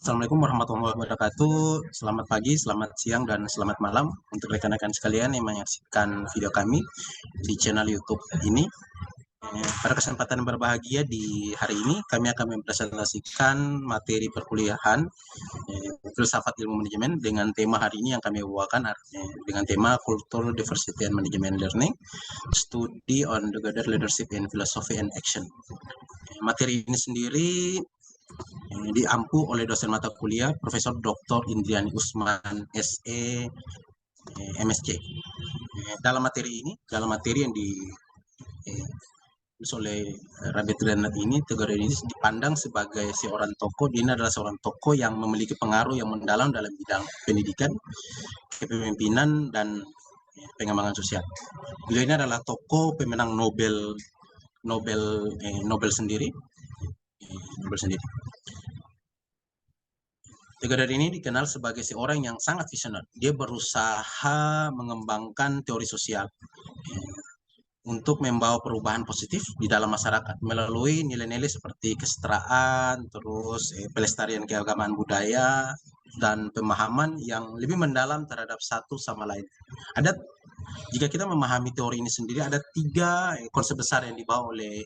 Assalamualaikum warahmatullahi wabarakatuh. Selamat pagi, selamat siang, dan selamat malam untuk rekan-rekan sekalian yang menyaksikan video kami di channel YouTube ini. Pada kesempatan berbahagia di hari ini, kami akan mempresentasikan materi perkuliahan Filsafat Ilmu Manajemen dengan tema hari ini yang kami bawakan dengan tema Culture, Diversity, and Management Learning, Study on Together Leadership in Philosophy and Action. Materi ini sendiri diampu oleh dosen mata kuliah Profesor Dr. Indriani Usman SE MSc. Dalam materi yang ditulis oleh Rabi Trianat ini, Tegar ini dipandang sebagai seorang tokoh. Dia adalah seorang tokoh yang memiliki pengaruh yang mendalam dalam bidang pendidikan, kepemimpinan, dan pengembangan sosial. Beliau ini adalah tokoh pemenang Nobel sendiri. Tegar ini dikenal sebagai seorang yang sangat visioner. Dia berusaha mengembangkan teori sosial untuk membawa perubahan positif di dalam masyarakat melalui nilai-nilai seperti kesetaraan, terus pelestarian keagamaan budaya, dan pemahaman yang lebih mendalam terhadap satu sama lain. Jika kita memahami teori ini sendiri, ada tiga konsep besar yang dibawa oleh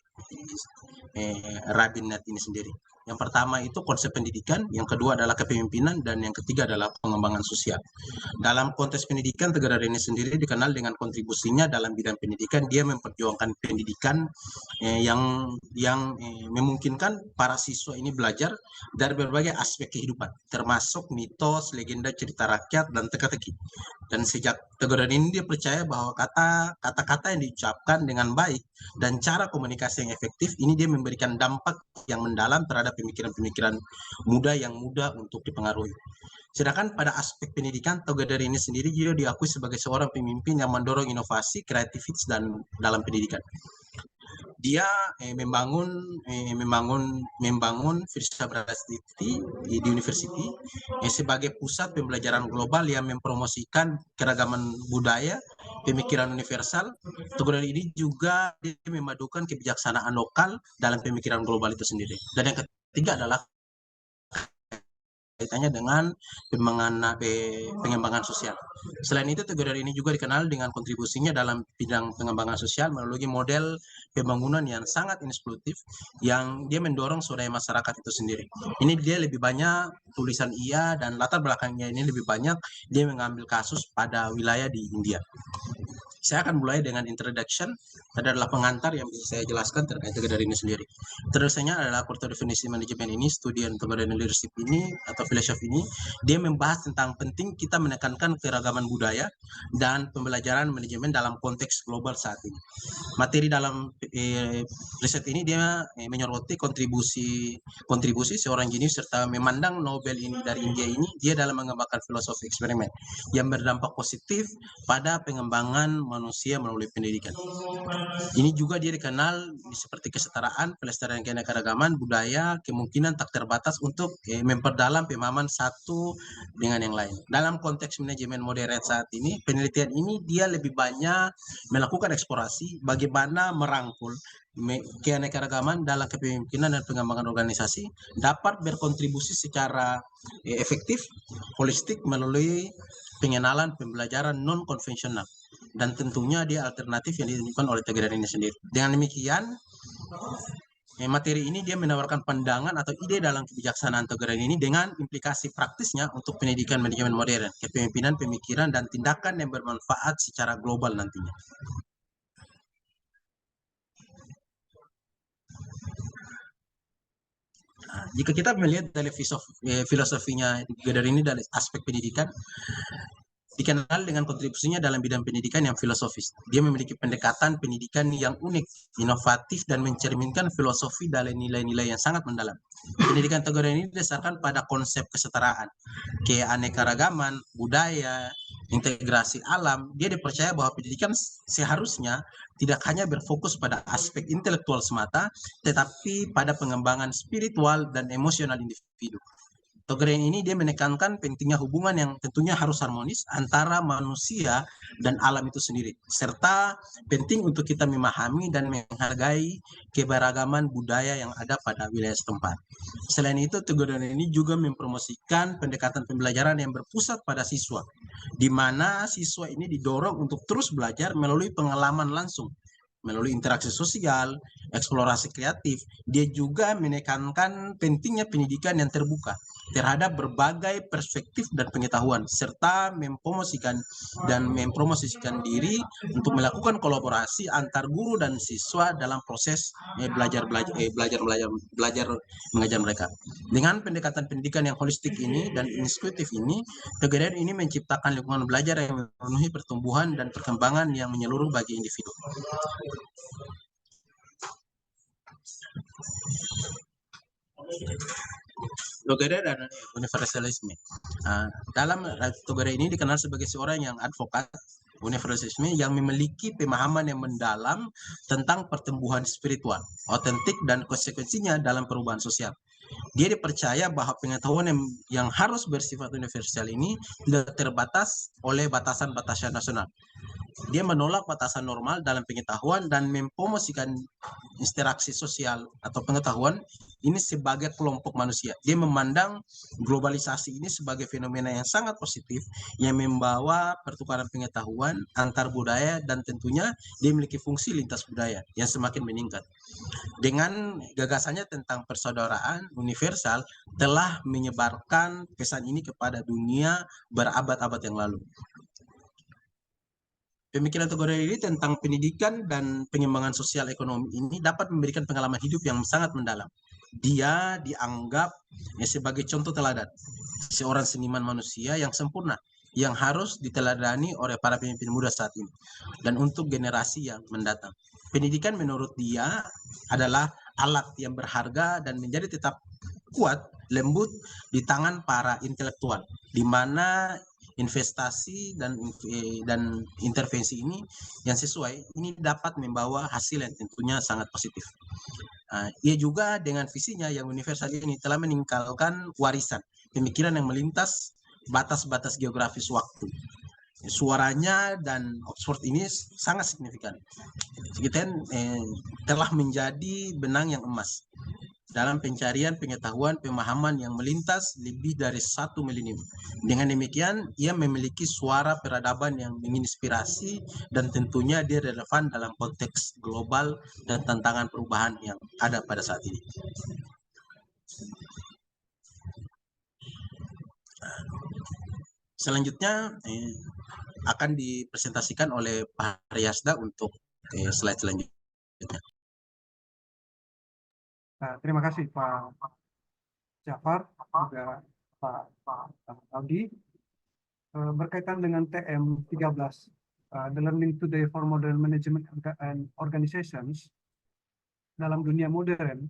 Rabinat ini sendiri. Yang pertama itu konsep pendidikan, yang kedua adalah kepemimpinan, dan yang ketiga adalah pengembangan sosial. Dalam konteks pendidikan, Tegar ini sendiri dikenal dengan kontribusinya dalam bidang pendidikan. Dia memperjuangkan pendidikan yang memungkinkan para siswa ini belajar dari berbagai aspek kehidupan, termasuk mitos, legenda, cerita rakyat, dan teka-teki. Dan sejak Tegar ini dia percaya bahwa kata-kata yang diucapkan dengan baik dan cara komunikasi yang efektif ini dia memberikan dampak yang mendalam terhadap pemikiran-pemikiran muda yang mudah untuk dipengaruhi. Sedangkan pada aspek pendidikan, Together ini sendiri juga diakui sebagai seorang pemimpin yang mendorong inovasi, kreativitas dan dalam pendidikan. Dia membangun Firsa City di university sebagai pusat pembelajaran global yang mempromosikan keragaman budaya, pemikiran universal. Together ini juga memadukan kebijaksanaan lokal dalam pemikiran global itu sendiri. Dan yang ketiga adalah kaitannya dengan pengembangan sosial. Selain itu, Tegar ini juga dikenal dengan kontribusinya dalam bidang pengembangan sosial melalui model pembangunan yang sangat inklusif yang dia mendorong swadaya masyarakat itu sendiri. Ini dia lebih banyak tulisan ia dan latar belakangnya ini lebih banyak dia mengambil kasus pada wilayah di India. Saya akan mulai dengan introduction. Ada adalah pengantar yang bisa saya jelaskan terkait Tegar ini sendiri. Terusannya adalah Culture Definisi Manajemen ini, studi untuk leadership ini atau filosofi ini, dia membahas tentang penting kita menekankan keragaman budaya dan pembelajaran manajemen dalam konteks global saat ini. Materi dalam riset ini dia menyoroti kontribusi seorang jenius serta memandang Nobel ini dari India ini dia dalam mengembangkan filosofi eksperimen yang berdampak positif pada pengembangan manusia melalui pendidikan. Ini juga dia dikenal seperti kesetaraan, pelestarian keanekaragaman, budaya, kemungkinan tak terbatas untuk memperdalam pemahaman satu dengan yang lain. Dalam konteks manajemen modern saat ini, penelitian ini dia lebih banyak melakukan eksplorasi bagaimana merangkul keanekaragaman dalam kepemimpinan dan pengembangan organisasi dapat berkontribusi secara efektif, holistik melalui pengenalan pembelajaran non-konvensional dan tentunya dia alternatif yang ditunjukkan oleh Tegar ini sendiri. Dengan demikian, materi ini dia menawarkan pandangan atau ide dalam kebijaksanaan Tegar ini dengan implikasi praktisnya untuk pendidikan manajemen modern, kepemimpinan, pemikiran, dan tindakan yang bermanfaat secara global nantinya. Jika kita melihat dari filosofinya Tegar ini dari aspek pendidikan, dikenal dengan kontribusinya dalam bidang pendidikan yang filosofis. Dia memiliki pendekatan pendidikan yang unik, inovatif, dan mencerminkan filosofi dalam nilai-nilai yang sangat mendalam. Pendidikan Tegar ini didasarkan pada konsep kesetaraan, keanekaragaman, budaya, integrasi alam. Dia dipercaya bahwa pendidikan seharusnya tidak hanya berfokus pada aspek intelektual semata, tetapi pada pengembangan spiritual dan emosional individu. Tagore ini dia menekankan pentingnya hubungan yang tentunya harus harmonis antara manusia dan alam itu sendiri, serta penting untuk kita memahami dan menghargai keberagaman budaya yang ada pada wilayah setempat. Selain itu, Tagore ini juga mempromosikan pendekatan pembelajaran yang berpusat pada siswa, di mana siswa ini didorong untuk terus belajar melalui pengalaman langsung, melalui interaksi sosial, eksplorasi kreatif. Dia juga menekankan pentingnya pendidikan yang terbuka terhadap berbagai perspektif dan pengetahuan, serta mempromosikan diri untuk melakukan kolaborasi antar guru dan siswa dalam proses belajar mengajar mereka. Dengan pendekatan pendidikan yang holistik ini dan inklusif ini, kegiatan ini menciptakan lingkungan belajar yang memenuhi pertumbuhan dan perkembangan yang menyeluruh bagi individu. Togere dan universalisme. Dalam Togere ini dikenal sebagai seorang yang advokat universalisme yang memiliki pemahaman yang mendalam tentang pertumbuhan spiritual, otentik dan konsekuensinya dalam perubahan sosial. Dia dipercaya bahwa pengetahuan yang harus bersifat universal ini tidak terbatas oleh batasan-batasan nasional. Dia menolak batasan normal dalam pengetahuan dan mempromosikan interaksi sosial atau pengetahuan ini sebagai kelompok manusia. Dia memandang globalisasi ini sebagai fenomena yang sangat positif yang membawa pertukaran pengetahuan antar budaya dan tentunya dia memiliki fungsi lintas budaya yang semakin meningkat. Dengan gagasannya tentang persaudaraan universal telah menyebarkan pesan ini kepada dunia berabad-abad yang lalu. Pemikiran Tagore ini tentang pendidikan dan pengembangan sosial ekonomi ini dapat memberikan pengalaman hidup yang sangat mendalam. Dia dianggap sebagai contoh teladan, seorang seniman manusia yang sempurna, yang harus diteladani oleh para pemimpin muda saat ini, dan untuk generasi yang mendatang. Pendidikan menurut dia adalah alat yang berharga dan menjadi tetap kuat, lembut di tangan para intelektual, di mana investasi dan intervensi ini yang sesuai ini dapat membawa hasil yang tentunya sangat positif. Ia juga dengan visinya yang universal ini telah meninggalkan warisan pemikiran yang melintas batas-batas geografis waktu. Suaranya dan Oxford ini sangat signifikan. Kita telah menjadi benang yang emas dalam pencarian pengetahuan pemahaman yang melintas lebih dari 1 milenium. Dengan demikian, ia memiliki suara peradaban yang menginspirasi dan tentunya dia relevan dalam konteks global dan tantangan perubahan yang ada pada saat ini. Selanjutnya akan dipresentasikan oleh Pak Haryasda untuk slide selanjutnya. Terima kasih Pak Jafar, juga Pak Aldi. Berkaitan dengan TM 13, The Learning Today for Modern Management and Organizations, dalam dunia modern,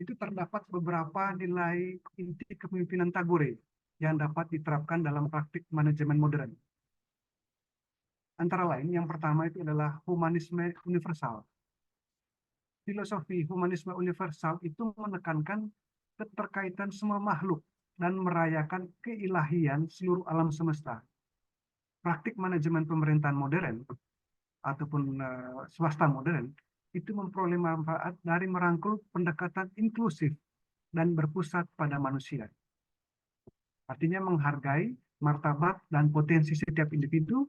itu terdapat beberapa nilai inti kepemimpinan Tagore yang dapat diterapkan dalam praktik manajemen modern. Antara lain, yang pertama itu adalah humanisme universal. Filosofi humanisme universal itu menekankan keterkaitan semua makhluk dan merayakan keilahian seluruh alam semesta. Praktik manajemen pemerintahan modern ataupun swasta modern itu memperoleh manfaat dari merangkul pendekatan inklusif dan berpusat pada manusia. Artinya menghargai martabat dan potensi setiap individu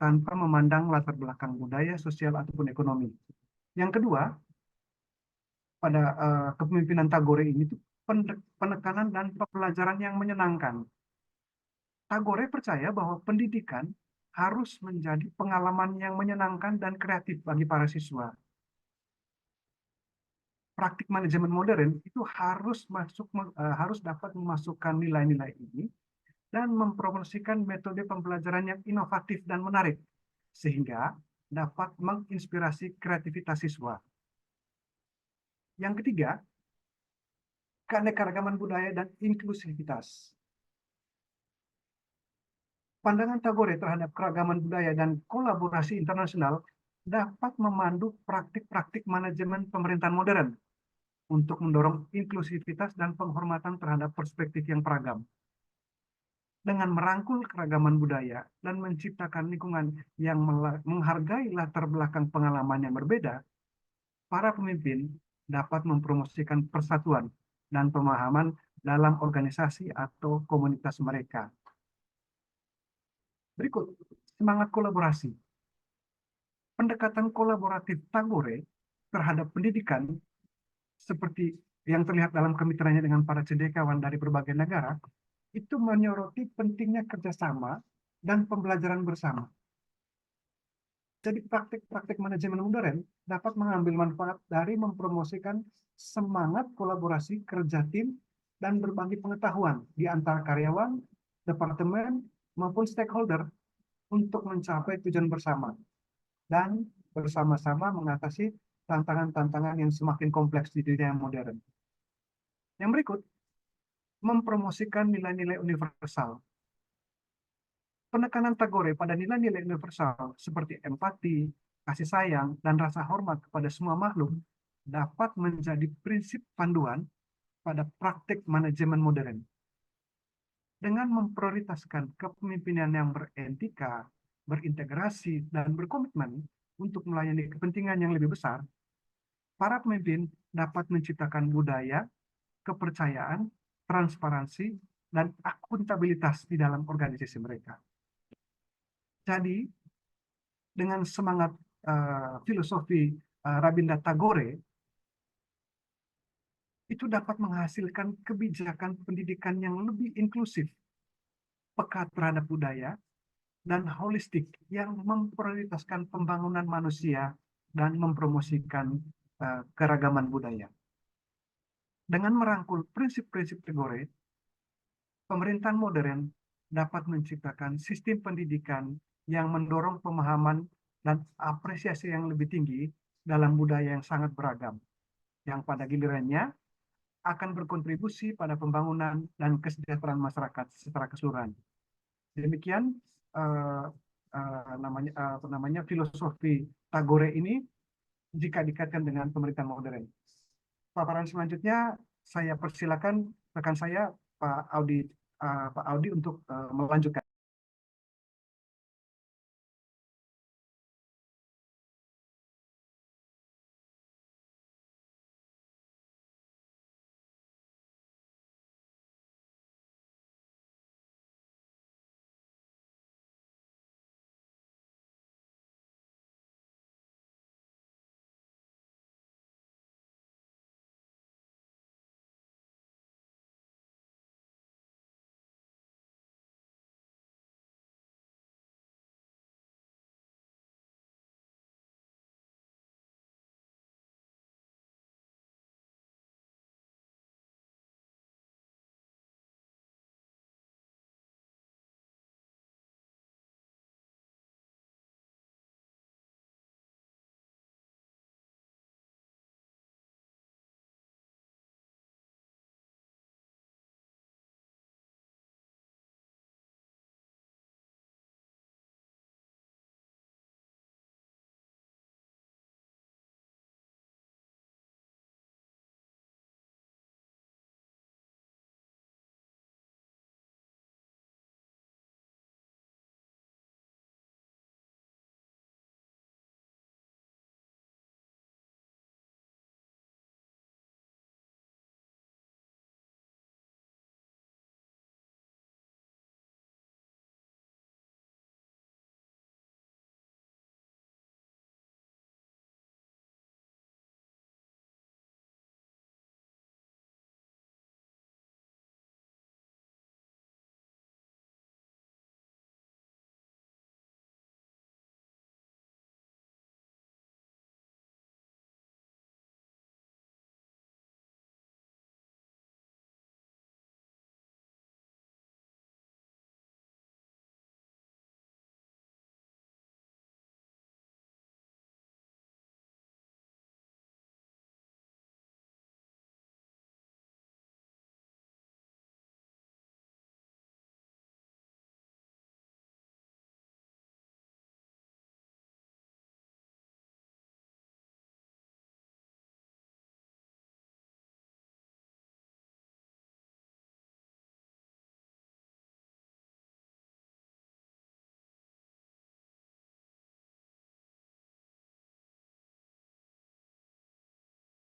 tanpa memandang latar belakang budaya, sosial, ataupun ekonomi. Yang kedua, pada kepemimpinan Tagore ini itu penekanan dan pembelajaran yang menyenangkan. Tagore percaya bahwa pendidikan harus menjadi pengalaman yang menyenangkan dan kreatif bagi para siswa. Praktik manajemen modern itu harus dapat memasukkan nilai-nilai ini dan mempromosikan metode pembelajaran yang inovatif dan menarik, sehingga dapat menginspirasi kreativitas siswa. Yang ketiga, keanekaragaman budaya dan inklusivitas. Pandangan Tagore terhadap keragaman budaya dan kolaborasi internasional dapat memandu praktik-praktik manajemen pemerintahan modern. untuk mendorong inklusivitas dan penghormatan terhadap perspektif yang beragam. Dengan merangkul keragaman budaya dan menciptakan lingkungan yang menghargai latar belakang pengalaman yang berbeda, para pemimpin dapat mempromosikan persatuan dan pemahaman dalam organisasi atau komunitas mereka. Berikut, semangat kolaborasi. Pendekatan kolaboratif Tagore terhadap pendidikan seperti yang terlihat dalam kemitraannya dengan para cendekiawan dari berbagai negara, itu menyoroti pentingnya kerjasama dan pembelajaran bersama. Jadi praktik-praktik manajemen modern dapat mengambil manfaat dari mempromosikan semangat kolaborasi, kerja tim, dan berbagi pengetahuan di antara karyawan, departemen, maupun stakeholder untuk mencapai tujuan bersama dan bersama-sama mengatasi tantangan-tantangan yang semakin kompleks di dunia modern. Yang berikut, mempromosikan nilai-nilai universal. Penekanan Tagore pada nilai-nilai universal seperti empati, kasih sayang, dan rasa hormat kepada semua makhluk dapat menjadi prinsip panduan pada praktik manajemen modern. Dengan memprioritaskan kepemimpinan yang beretika, berintegrasi, dan berkomitmen untuk melayani kepentingan yang lebih besar, para pemimpin dapat menciptakan budaya, kepercayaan, transparansi, dan akuntabilitas di dalam organisasi mereka. Jadi, dengan semangat filosofi Rabindranath Tagore, itu dapat menghasilkan kebijakan pendidikan yang lebih inklusif, peka terhadap budaya, dan holistik yang memprioritaskan pembangunan manusia dan mempromosikan keragaman budaya. Dengan merangkul prinsip-prinsip Tagore, pemerintahan modern dapat menciptakan sistem pendidikan yang mendorong pemahaman dan apresiasi yang lebih tinggi dalam budaya yang sangat beragam, yang pada gilirannya akan berkontribusi pada pembangunan dan kesejahteraan masyarakat secara keseluruhan. Demikian filosofi Tagore ini jika dikaitkan dengan pemerintahan modern. Paparan selanjutnya saya persilakan rekan saya Pak Audi untuk melanjutkan.